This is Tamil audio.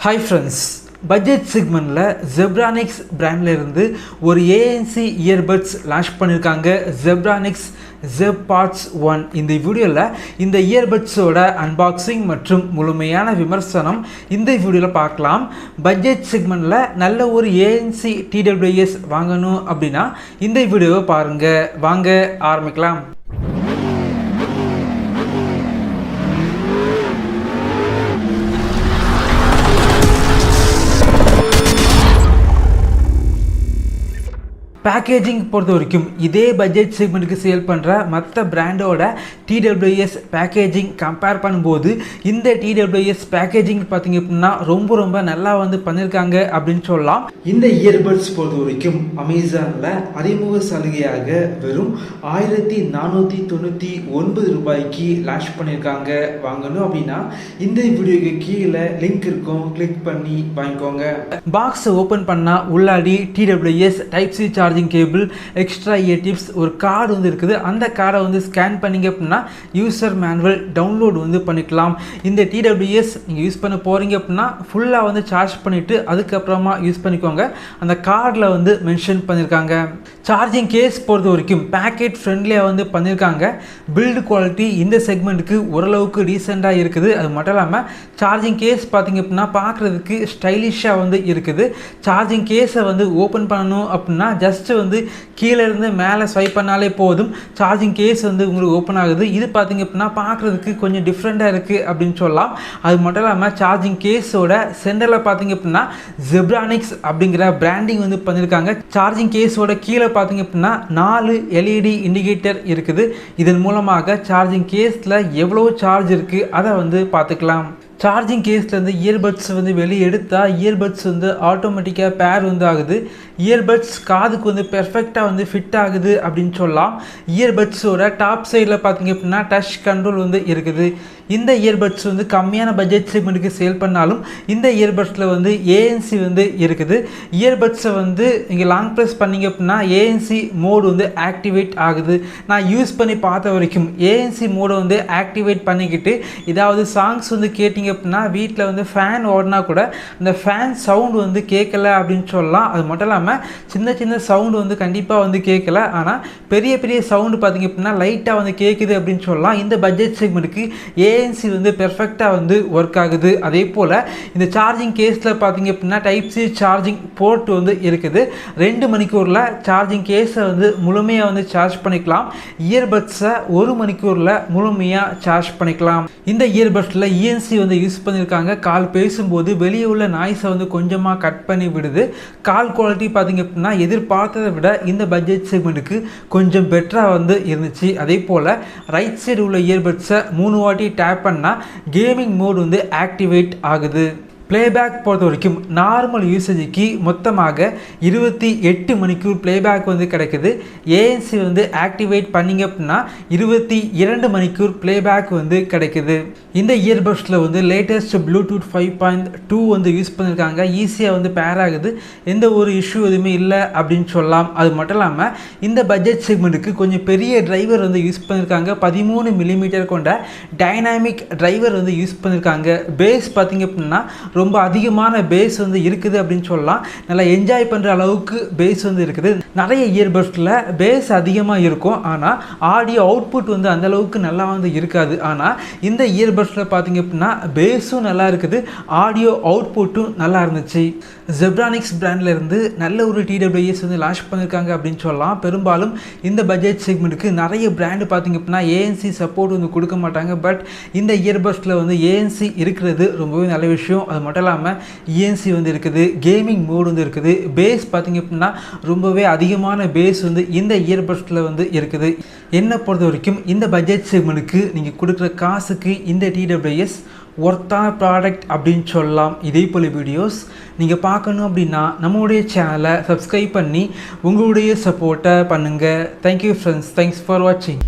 Hi friends, budget segment la ZEBRONICS brand la irundhu ஒரு ANC earbuds launch பண்ணிருக்காங்க. ZEBRONICS ZEBPODS 1. இந்த வீடியோல இந்த earbuds ஓட unboxing மற்றும் முழுமையான விமர்சனம் இந்த வீடியோல பார்க்கலாம். budget segment la நல்ல ஒரு ANC TWS வாங்கணும் அப்படினா இந்த வீடியோவை பாருங்க. வாங்க ஆரம்பிக்கலாம். பேக்கேஜிங் பொறுத்த வரைக்கும் இதே பட்ஜெட் செக்மெண்ட்டுக்கு சேல் பண்ணுற மற்ற பிராண்டோட TWS பேக்கேஜிங் கம்பேர் பண்ணும்போது இந்த TWS பேக்கேஜிங் பார்த்தீங்க அப்படின்னா ரொம்ப நல்லா பண்ணியிருக்காங்க அப்படின்னு சொல்லலாம். இந்த இயர்பட்ஸ் பொறுத்த வரைக்கும் அமேசானில் அறிமுக சலுகையாக வெறும் 1499 ரூபாய்க்கு லான்ச் பண்ணியிருக்காங்க. வாங்கணும் அப்படின்னா இந்த வீடியோக்கு கீழே லிங்க் இருக்கும், கிளிக் பண்ணி வாங்கிக்கோங்க. பாக்ஸை ஓப்பன் பண்ணால் உள்ளாடி TWS type C charging cable, extra year tips, ஒரு கார்டு இருக்குது. அந்த கார்டை ஸ்கேன் பண்ணிங்க அப்படின்னா யூசர் மேனுவல் டவுன்லோட் பண்ணிக்கலாம். இந்த TWS நீங்கள் யூஸ் பண்ண போகிறீங்க அப்படின்னா ஃபுல்லாக சார்ஜ் பண்ணிவிட்டு அதுக்கப்புறமா யூஸ் பண்ணிக்கோங்க. அந்த கார்டில் மென்ஷன் பண்ணியிருக்காங்க. சார்ஜிங் கேஸ் பொறுத்த வரைக்கும் பேக்கெட் ஃப்ரெண்ட்லியாக பண்ணியிருக்காங்க. பில்டு குவாலிட்டி இந்த செக்மெண்ட்டுக்கு ஓரளவுக்கு டீசெண்டாக இருக்குது. அது மட்டும் இல்லாமல் சார்ஜிங் கேஸ் பார்த்தீங்க அப்படின்னா பார்க்குறதுக்கு ஸ்டைலிஷாக இருக்குது. சார்ஜிங் கேஸை ஓப்பன் பண்ணணும் அப்படின்னா ஜஸ்ட் கீழே இருந்து மேலே ஸ்வைப் பண்ணாலே போதும், சார்ஜிங் கேஸ் உங்களுக்கு ஓப்பன் ஆகுது. இது பார்த்தீங்க அப்படின்னா பார்க்குறதுக்கு கொஞ்சம் டிஃப்ரெண்ட்டாக இருக்குது அப்படின்னு சொல்லலாம். அது மட்டும் இல்லாமல் சார்ஜிங் கேஸோட சென்டரில் பார்த்தீங்க அப்படின்னா ZEBRONICS அப்படிங்கிற பிராண்டிங் பண்ணியிருக்காங்க. சார்ஜிங் கேஸோட கீழே பார்த்தீங்க அப்படின்னா 4 LED இண்டிகேட்டர் இருக்குது. இதன் மூலமாக சார்ஜிங் கேஸில் எவ்வளோ சார்ஜ் இருக்குது அதை பார்த்துக்கலாம். சார்ஜிங் கேஸ்லேருந்து இயர்பட்ஸ் வெளியே எடுத்தால் இயர்பட்ஸ் ஆட்டோமேட்டிக்காக பேர் ஆகுது. இயர்பட்ஸ் காதுக்கு பெர்ஃபெக்டாக ஃபிட் ஆகுது அப்படின்னு சொல்லலாம். இயர்பட்ஸோட டாப் சைடில் பார்த்தீங்க அப்படின்னா டச் கண்ட்ரோல் இருக்குது. இந்த இயர்பட்ஸ் கம்மியான பட்ஜெட் செக்மெண்ட்டுக்கு சேல் பண்ணாலும் இந்த இயர்பட்ஸில் ANC இருக்குது. இயர்பட்ஸை நீங்கள் லாங் ப்ரெஸ் பண்ணிங்க அப்படின்னா ANC மோடு ஆக்டிவேட் ஆகுது. நான் யூஸ் பண்ணி பார்த்த வரைக்கும் ANC மோடை ஆக்டிவேட் பண்ணிக்கிட்டு ஏதாவது சாங்ஸ் கேட்டிங்க அப்படின்னா வீட்டில் ஃபேன் ஓடினா கூட அந்த ஃபேன் சவுண்டு கேட்கல அப்படின்னு சொல்லலாம். அது மட்டும் இல்லாமல் சின்ன சவுண்டு கண்டிப்பாக கேட்கல, ஆனால் பெரிய சவுண்டு பார்த்தீங்க அப்படின்னா லைட்டாக கேட்குது அப்படின்னு சொல்லலாம். இந்த பட்ஜெட் செக்மெண்ட்டுக்கு ANC பெர்ஃபெக்டாக ஒர்க் ஆகுது. அதே போல் இந்த சார்ஜிங் கேஸில் பார்த்தீங்க அப்படின்னா டைப் சி சார்ஜிங் போர்ட் இருக்குது. 2 மணிக்கூரில் சார்ஜிங் கேஸை முழுமையாக சார்ஜ் பண்ணிக்கலாம். இயர்பட்ஸை 1 மணிக்கூரில் முழுமையாக சார்ஜ் பண்ணிக்கலாம். இந்த இயர்பட்ஸில் ENC யூஸ் பண்ணியிருக்காங்க. கால் பேசும்போது வெளியே உள்ள நாய்ஸை கொஞ்சமாக கட் பண்ணி விடுது. கால் குவாலிட்டி பார்த்தீங்க அப்படின்னா எதிர்பார்த்ததை விட இந்த பட்ஜெட் செக்மெண்ட்டுக்கு கொஞ்சம் பெட்டராக இருந்துச்சு. அதே போல் ரைட் சைடு உள்ள இயர்பட்ஸை 3 வாட்டி டேப் பண்ணால் கேமிங் மோடு ஆக்டிவேட் ஆகுது. பிளேபேக் பொறுத்த வரைக்கும் நார்மல் யூசேஜுக்கு மொத்தமாக 28 மணிக்கூர் பிளேபேக் கிடைக்குது. ANC ஆக்டிவேட் பண்ணிங்க அப்படின்னா 22 மணிக்கூர் பிளேபேக் கிடைக்குது. இந்த இயர்பட்ஸில் லேட்டஸ்ட் ப்ளூடூத் 5.2 யூஸ் பண்ணியிருக்காங்க. ஈஸியாக பேர் ஆகுது, எந்த ஒரு இஷ்யூ எதுவுமே இல்லை அப்படின்னு சொல்லலாம். அது மட்டும் இல்லாமல் இந்த பட்ஜெட் செக்மெண்ட்டுக்கு கொஞ்சம் பெரிய டிரைவர் யூஸ் பண்ணியிருக்காங்க. 13 மில்லிமீட்டர் கொண்ட டைனாமிக் டிரைவர் யூஸ் பண்ணியிருக்காங்க. பேஸ் பார்த்தீங்க அப்படின்னா ரொம்ப அதிகமான பேஸ் இருக்குது அப்படின்னு சொல்லலாம். நல்லா என்ஜாய் பண்ணுற அளவுக்கு பேஸ் இருக்குது. நிறைய இயர்பட்ஸில் பேஸ் அதிகமாக இருக்கும், ஆனால் ஆடியோ அவுட்புட் அந்த அளவுக்கு நல்லா இருக்காது. ஆனால் இந்த இயர்பட்ஸில் பார்த்தீங்க அப்படின்னா பேஸும் நல்லா இருக்குது, ஆடியோ அவுட்புட்டும் நல்லா இருந்துச்சு. ZEBRONICS பிராண்டில் இருந்து நல்ல ஒரு TWS லான்ச் பண்ணியிருக்காங்க அப்படின்னு சொல்லலாம். பெரும்பாலும் இந்த பட்ஜெட் செக்மெண்ட்டுக்கு நிறைய பிராண்டு பார்த்தீங்க அப்படின்னா ANC சப்போர்ட் கொடுக்க மாட்டாங்க. பட் இந்த இயர்பட்ஸில் ANC இருக்கிறது ரொம்பவே நல்ல விஷயம். அது மட்டும் இல்லாமல் ENC இருக்குது, கேமிங் மோடு இருக்குது. பேஸ் பார்த்தீங்க அப்படின்னா ரொம்பவே அதிகமான பேஸ் இந்த இயர்பட்ஸில் இருக்குது. என்னை பொறுத்த வரைக்கும் இந்த பட்ஜெட் செக்மெண்ட்டுக்கு நீங்கள் கொடுக்குற காசுக்கு இந்த TWS ஒர்த்தான ப்ராடக்ட் அப்படின்னு சொல்லலாம். இதே போல் வீடியோஸ் நீங்கள் பார்க்கணும் அப்படின்னா நம்மளுடைய சேனலை சப்ஸ்கிரைப் பண்ணி உங்களுடைய சப்போர்ட்டை பண்ணுங்கள். தேங்க்யூ ஃப்ரெண்ட்ஸ், தேங்க்ஸ் ஃபார் வாட்சிங்.